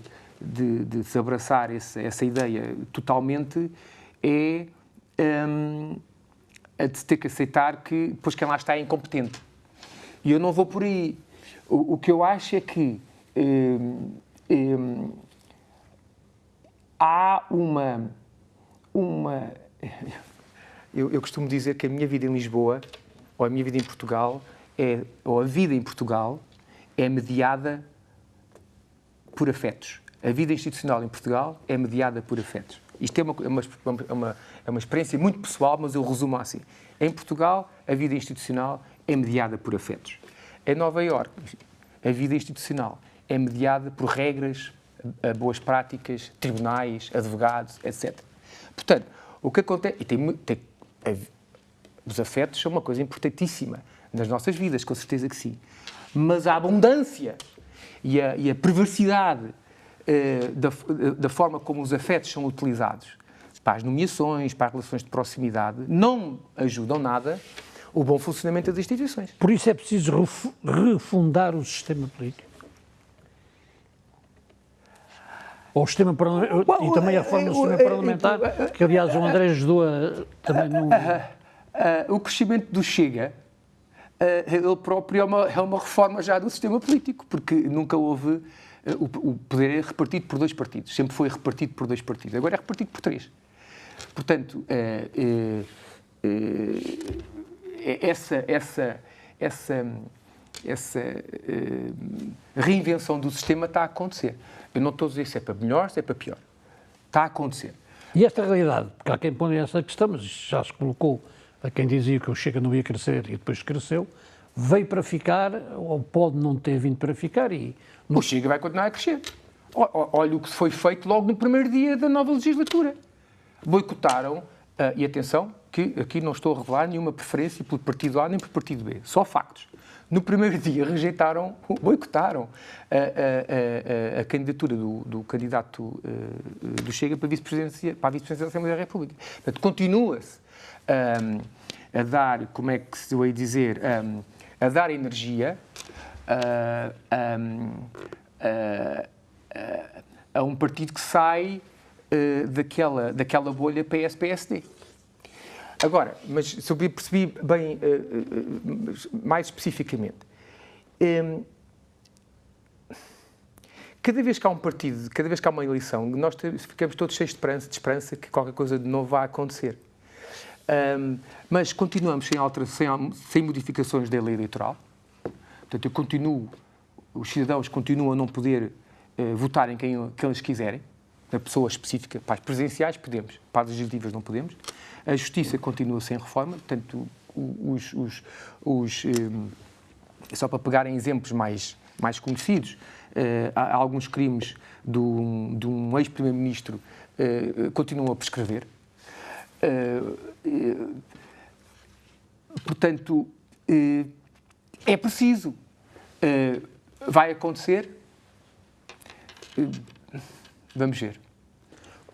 se abraçar essa ideia totalmente é a de ter que aceitar que depois quem lá está é incompetente. E eu não vou por aí. O que eu acho é que há uma... Eu costumo dizer que a minha vida em Lisboa, ou a minha vida em Portugal, ou a vida em Portugal, é mediada por afetos. A vida institucional em Portugal é mediada por afetos. Isto é uma experiência muito pessoal, mas eu resumo assim. Em Portugal, a vida institucional é mediada por afetos. Em Nova Iorque, a vida institucional é mediada por regras, boas práticas, tribunais, advogados, etc. Portanto, o que acontece... Os afetos são uma coisa importantíssima nas nossas vidas, com certeza que sim. Mas a abundância e a perversidade da forma como os afetos são utilizados para as nomeações, para as relações de proximidade, não ajudam nada o bom funcionamento das instituições. Por isso é preciso refundar o sistema político. Ou o sistema parlamentar, e também a reforma do sistema parlamentar, que aliás o André ajudou também no... O crescimento do Chega, ele próprio é uma reforma já do sistema político, porque nunca houve... O poder é repartido por 2 partidos, sempre foi repartido por 2 partidos, agora é repartido por 3. Portanto, essa reinvenção do sistema está a acontecer. Eu não estou a dizer se é para melhor, se é para pior. Está a acontecer. E esta realidade, porque há quem põe essa questão, mas já se colocou a quem dizia que o Chega não ia crescer e depois cresceu, veio para ficar, ou pode não ter vindo para ficar e... O Chega vai continuar a crescer. Olha o que foi feito logo no primeiro dia da nova legislatura. Boicotaram, e atenção, que aqui não estou a revelar nenhuma preferência pelo partido A nem pelo partido B, só factos. No primeiro dia boicotaram a candidatura do candidato do Chega para a vice-presidência da Assembleia da República. Portanto, continua-se a dar, como é que se vai dizer, a dar energia a um partido que sai daquela bolha PS-PSD. Agora, mas se eu percebi bem, mais especificamente, cada vez que há um partido, cada vez que há uma eleição, nós ficamos todos cheios de esperança que qualquer coisa de novo vai acontecer. Mas continuamos sem modificações da lei eleitoral. Portanto, os cidadãos continuam a não poder votar em quem eles quiserem, na pessoa específica. Para as presidenciais podemos, para as legislativas não podemos. A justiça continua sem reforma, portanto, só para pegarem exemplos mais conhecidos, há alguns crimes de um ex-primeiro-ministro continuam a prescrever. Portanto, é preciso. Vai acontecer? Vamos ver.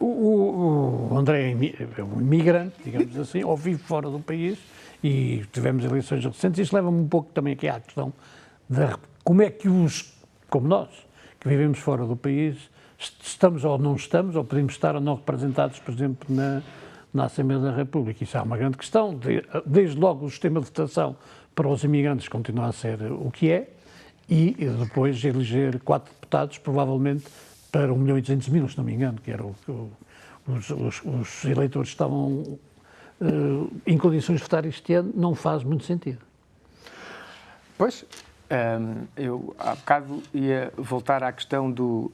O André é um imigrante, digamos assim, ou vive fora do país e tivemos eleições recentes. Isto leva-me um pouco também aqui à questão de como é que como nós, que vivemos fora do país, estamos ou não estamos, ou podemos estar ou não representados, por exemplo, na Assembleia da República. Isso é uma grande questão. Desde logo o sistema de votação para os imigrantes continua a ser o que é e depois eleger 4 deputados, provavelmente, para 1.200.000, se não me engano, que era o que os eleitores estavam em condições de votar este ano, não faz muito sentido. Pois, eu há bocado ia voltar à questão do...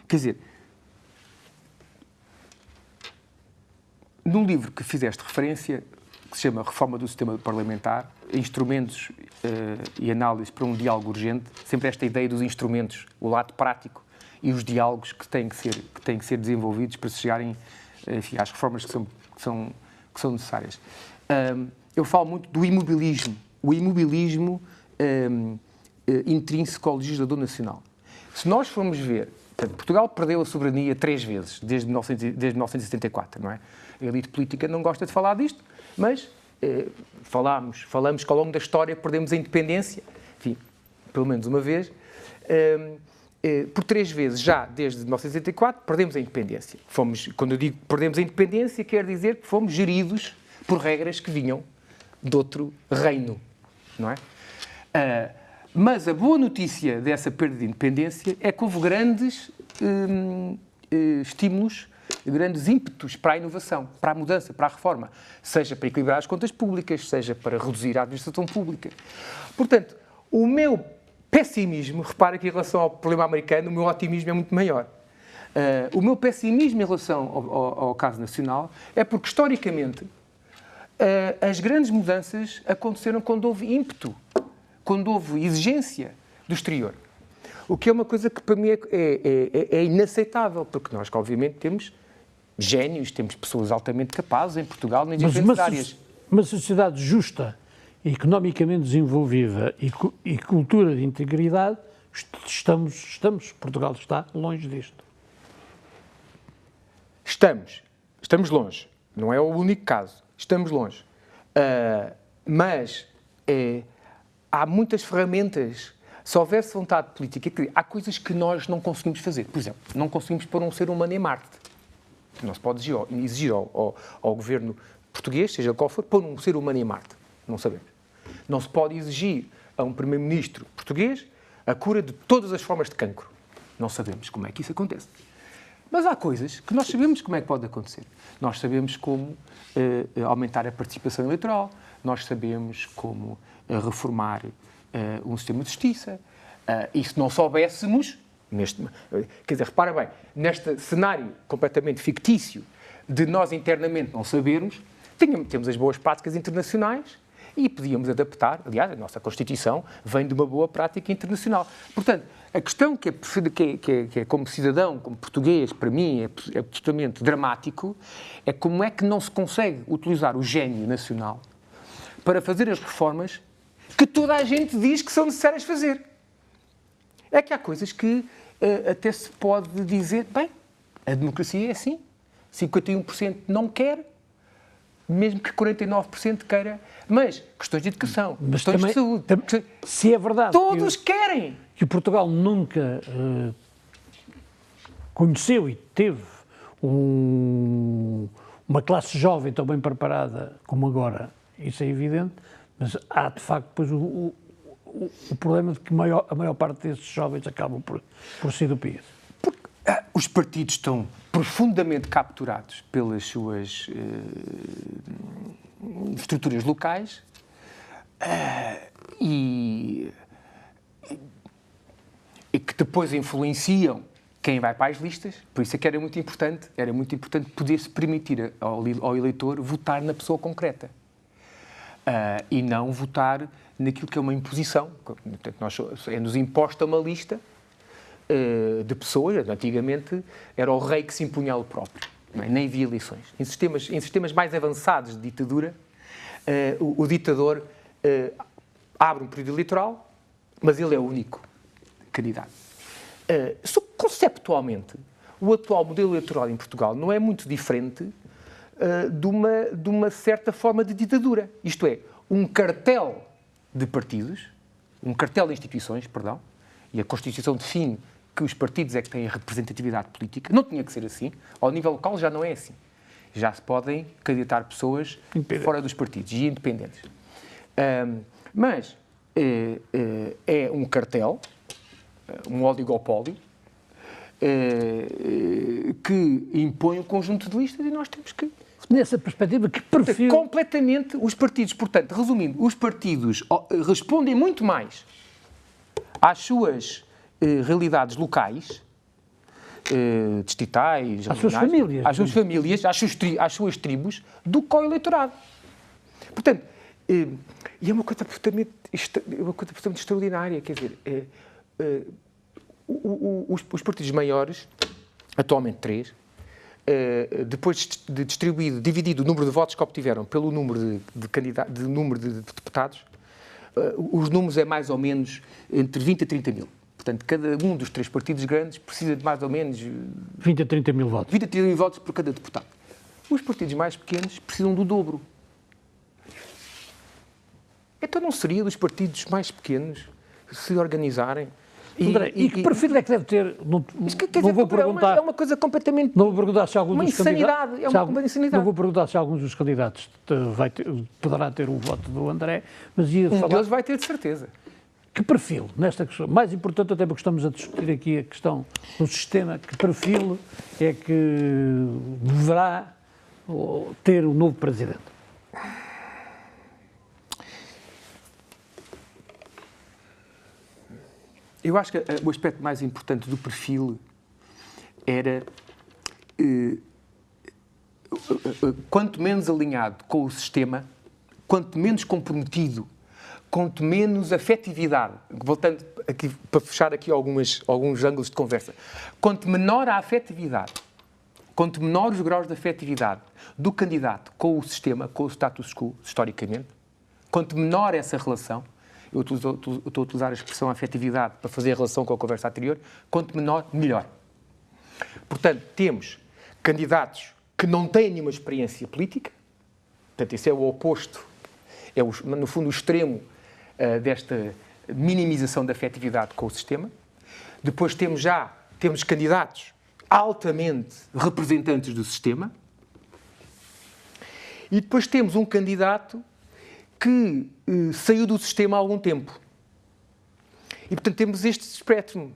quer dizer, num livro que fizeste referência, que se chama Reforma do Sistema Parlamentar, Instrumentos e Análises para um Diálogo Urgente, sempre esta ideia dos instrumentos, o lado prático e os diálogos que têm que ser desenvolvidos para se chegarem, enfim, às reformas que são necessárias. Eu falo muito do imobilismo, o imobilismo intrínseco ao legislador nacional. Se nós formos ver, portanto, Portugal perdeu a soberania 3 vezes, desde 1974, não é? A elite política não gosta de falar disto, mas falamos que ao longo da história perdemos a independência, enfim, pelo menos uma vez, por 3 vezes já, desde 1984, perdemos a independência. Quando eu digo perdemos a independência, quer dizer que fomos geridos por regras que vinham de outro reino, não é? Mas a boa notícia dessa perda de independência é que houve grandes estímulos, grandes ímpetos para a inovação, para a mudança, para a reforma, seja para equilibrar as contas públicas, seja para reduzir a administração pública. Portanto, o meu pessimismo, repara que em relação ao problema americano, o meu otimismo é muito maior. O meu pessimismo em relação ao caso nacional é porque, historicamente, as grandes mudanças aconteceram quando houve ímpeto, quando houve exigência do exterior. O que é uma coisa que para mim é inaceitável, porque nós, obviamente, temos génios, temos pessoas altamente capazes em Portugal, nas diferentes áreas. Uma sociedade justa, economicamente desenvolvida e cultura de integridade, Portugal está longe disto. Estamos longe. Não é o único caso. Estamos longe. Mas há muitas ferramentas. Se houvesse vontade política, há coisas que nós não conseguimos fazer. Por exemplo, não conseguimos pôr um ser humano em Marte. Não se pode exigir ao governo português, seja qual for, pôr um ser humano em Marte. Não sabemos. Não se pode exigir a um primeiro-ministro português a cura de todas as formas de cancro. Não sabemos como é que isso acontece. Mas há coisas que nós sabemos como é que pode acontecer. Nós sabemos como aumentar a participação eleitoral, nós sabemos como reformar um sistema de justiça. E se não soubéssemos, quer dizer, repara bem, neste cenário completamente fictício de nós internamente não sabermos, temos as boas práticas internacionais e podíamos adaptar. Aliás, a nossa Constituição vem de uma boa prática internacional. Portanto, a questão que é como cidadão, como português, para mim é absolutamente dramático, é como é que não se consegue utilizar o gênio nacional para fazer as reformas que toda a gente diz que são necessárias fazer. É que há coisas que até se pode dizer, bem, a democracia é assim, 51% não quer, mesmo que 49% queira, mas questões de educação, questões de saúde. Se é verdade todos querem. Que Portugal nunca conheceu e teve uma classe jovem tão bem preparada como agora, isso é evidente, mas há de facto depois o problema de que a maior parte desses jovens acabam por sair do país. Porque os partidos estão profundamente capturados pelas suas estruturas locais e que depois influenciam quem vai para as listas. Por isso é que era muito importante poder-se permitir ao eleitor votar na pessoa concreta e não votar naquilo que é uma imposição. Portanto, é-nos imposta uma lista de pessoas. Antigamente era o rei que se impunha ao próprio, não é? Nem havia eleições. Em sistemas mais avançados de ditadura, o ditador abre um período eleitoral, mas ele é o único candidato. Conceptualmente, o atual modelo eleitoral em Portugal não é muito diferente de uma certa forma de ditadura. Isto é, um cartel de partidos, um cartel de instituições, perdão, e a Constituição define que os partidos é que têm a representatividade política. Não tinha que ser assim. Ao nível local já não é assim. Já se podem candidatar pessoas fora dos partidos e independentes. Mas é um cartel, um oligopólio, que impõe um conjunto de listas e nós temos que... Nessa perspectiva, que perfil... Completamente os partidos. Portanto, resumindo, os partidos respondem muito mais às suas realidades locais, distritais, às suas famílias, às suas tribos, do que ao eleitorado. Portanto, e é uma coisa absolutamente extraordinária, quer dizer, os partidos maiores, atualmente 3, depois de dividido o número de votos que obtiveram pelo número de deputados, os números é mais ou menos entre 20 a 30 mil. Portanto, cada um dos 3 partidos grandes precisa de mais ou menos 20 a 30 mil votos. 20 a 30 mil votos por cada deputado. Os partidos mais pequenos precisam do dobro. Então não seria dos partidos mais pequenos se organizarem André, e que perfil é que deve ter? Não vou perguntar. É uma coisa completamente... Não vou perguntar se alguns uma dos candidatos... insanidade, é uma insanidade. Não vou perguntar se alguns dos candidatos poderá ter o voto do André, mas ia falar... deles vai ter de certeza. Que perfil, nesta questão, mais importante até porque estamos a discutir aqui a questão do sistema, que perfil é que deverá ter o novo Presidente? Eu acho que o aspecto mais importante do perfil era quanto menos alinhado com o sistema, quanto menos comprometido, quanto menos afetividade, voltando aqui para fechar aqui alguns ângulos de conversa, quanto menor a afetividade, quanto menores os graus de afetividade do candidato com o sistema, com o status quo, historicamente, quanto menor essa relação, eu estou a utilizar a expressão afetividade para fazer a relação com a conversa anterior, quanto menor, melhor. Portanto, temos candidatos que não têm nenhuma experiência política, portanto, isso é o oposto, é, no fundo, o extremo desta minimização da afetividade com o sistema. Depois temos candidatos altamente representantes do sistema. E depois temos um candidato que saiu do sistema há algum tempo. E, portanto, temos este espectro.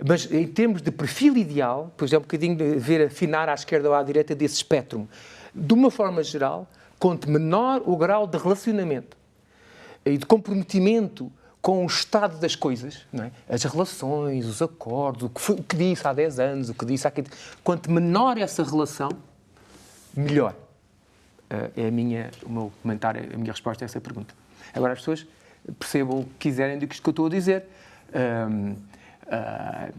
Mas, em termos de perfil ideal, depois é um bocadinho de ver afinar à esquerda ou à direita desse espectro. De uma forma geral, quanto menor o grau de relacionamento e de comprometimento com o estado das coisas, não é? As relações, os acordos, o que disse há 10 anos, o que disse há 15... Quanto menor essa relação, melhor. É o meu comentário, a minha resposta a essa pergunta. Agora, as pessoas percebam o que quiserem do que isto que eu estou a dizer.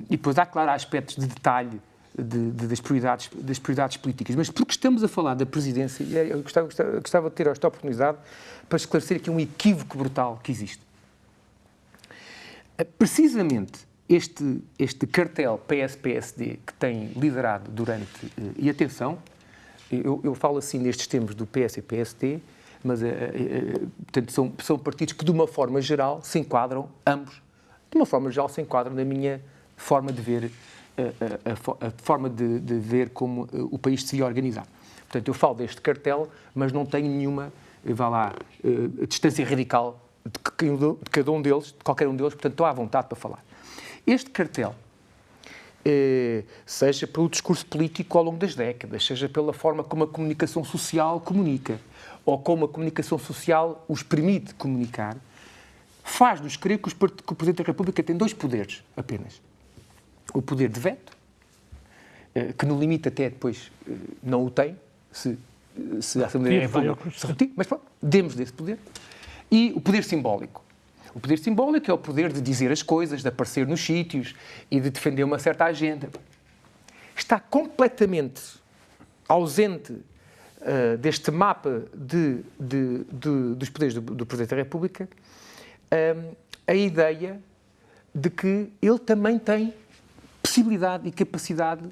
E depois há, claro, aspectos de detalhe das prioridades políticas. Mas porque estamos a falar da presidência, eu gostava de ter esta oportunidade para esclarecer aqui um equívoco brutal que existe. Precisamente este cartel PS-PSD que tem liderado durante... E atenção, eu falo assim nestes termos do PS e PSD, mas portanto, são partidos que, de uma forma geral, se enquadram, ambos, de uma forma geral, se enquadram na minha forma de ver, a forma de ver como o país se ia organizar. Portanto, eu falo deste cartel, mas não tenho nenhuma, distância radical de cada um deles, de qualquer um deles, portanto, estou à vontade para falar. Este cartel, seja pelo discurso político ao longo das décadas, seja pela forma como a comunicação social comunica, ou como a comunicação social os permite comunicar, faz-nos crer que o Presidente da República tem 2 poderes apenas. O poder de veto, que no limite até depois não o tem, se a Assembleia da República se repetir, mas pronto, demos desse poder. E o poder simbólico. O poder simbólico é o poder de dizer as coisas, de aparecer nos sítios e de defender uma certa agenda. Está completamente ausente deste mapa dos poderes do Presidente da República a ideia de que ele também tem possibilidade e capacidade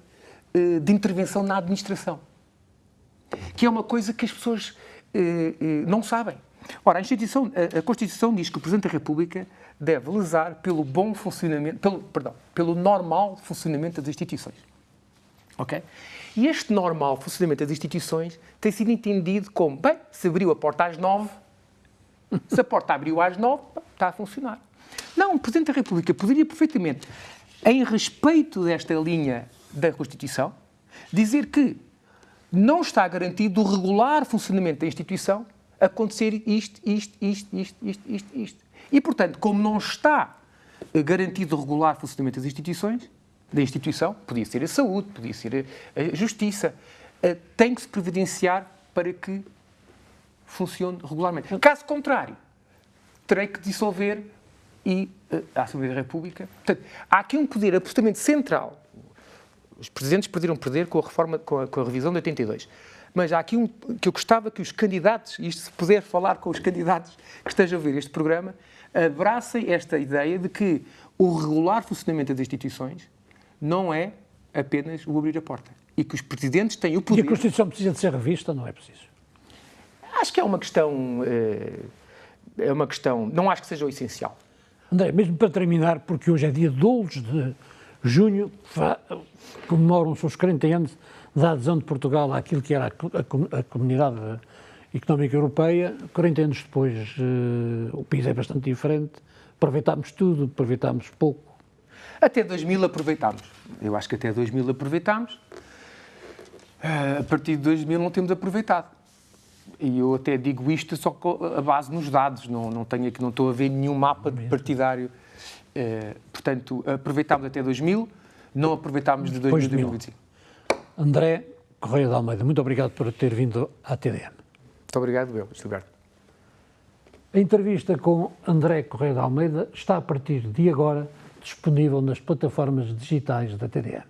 de intervenção na administração. Que é uma coisa que as pessoas não sabem. Ora, a Constituição diz que o Presidente da República deve lesar pelo bom funcionamento, pelo normal funcionamento das instituições. Ok? E este normal funcionamento das instituições tem sido entendido como, bem, se abriu a porta às 9, se a porta abriu às 9, está a funcionar. Não, o Presidente da República poderia perfeitamente, em respeito desta linha da Constituição, dizer que não está garantido o regular funcionamento da instituição acontecer isto. E, portanto, como não está garantido o regular funcionamento das instituições, da instituição, podia ser a saúde, podia ser a justiça, tem que se providenciar para que funcione regularmente. Caso contrário, terei que dissolver a Assembleia da República. Portanto, há aqui um poder absolutamente central. Os presidentes perderam poder com a reforma, com a revisão de 82. Mas há aqui que eu gostava que os candidatos, e isto se puder falar com os candidatos que estejam a ver este programa, abracem esta ideia de que o regular funcionamento das instituições não é apenas o abrir a porta. E que os presidentes têm o poder... E a Constituição precisa de ser revista, não é preciso? Acho que é uma questão... não acho que seja o essencial. André, mesmo para terminar, porque hoje é dia 12 de junho, comemoram-se os 40 anos da adesão de Portugal àquilo que era a Comunidade Económica Europeia. 40 anos depois, o país é bastante diferente. Aproveitámos tudo, aproveitámos pouco. Até 2000 aproveitámos. Eu acho que até 2000 aproveitámos. A partir de 2000 não temos aproveitado. E eu até digo isto só com a base nos dados. Não estou a ver nenhum mapa partidário. Portanto, aproveitámos até 2000, não aproveitámos de 2000 a 2025. André Correia de Almeida, muito obrigado por ter vindo à TDM. Muito obrigado, Gilberto. A entrevista com André Correia de Almeida está a partir de agora disponível nas plataformas digitais da TDM.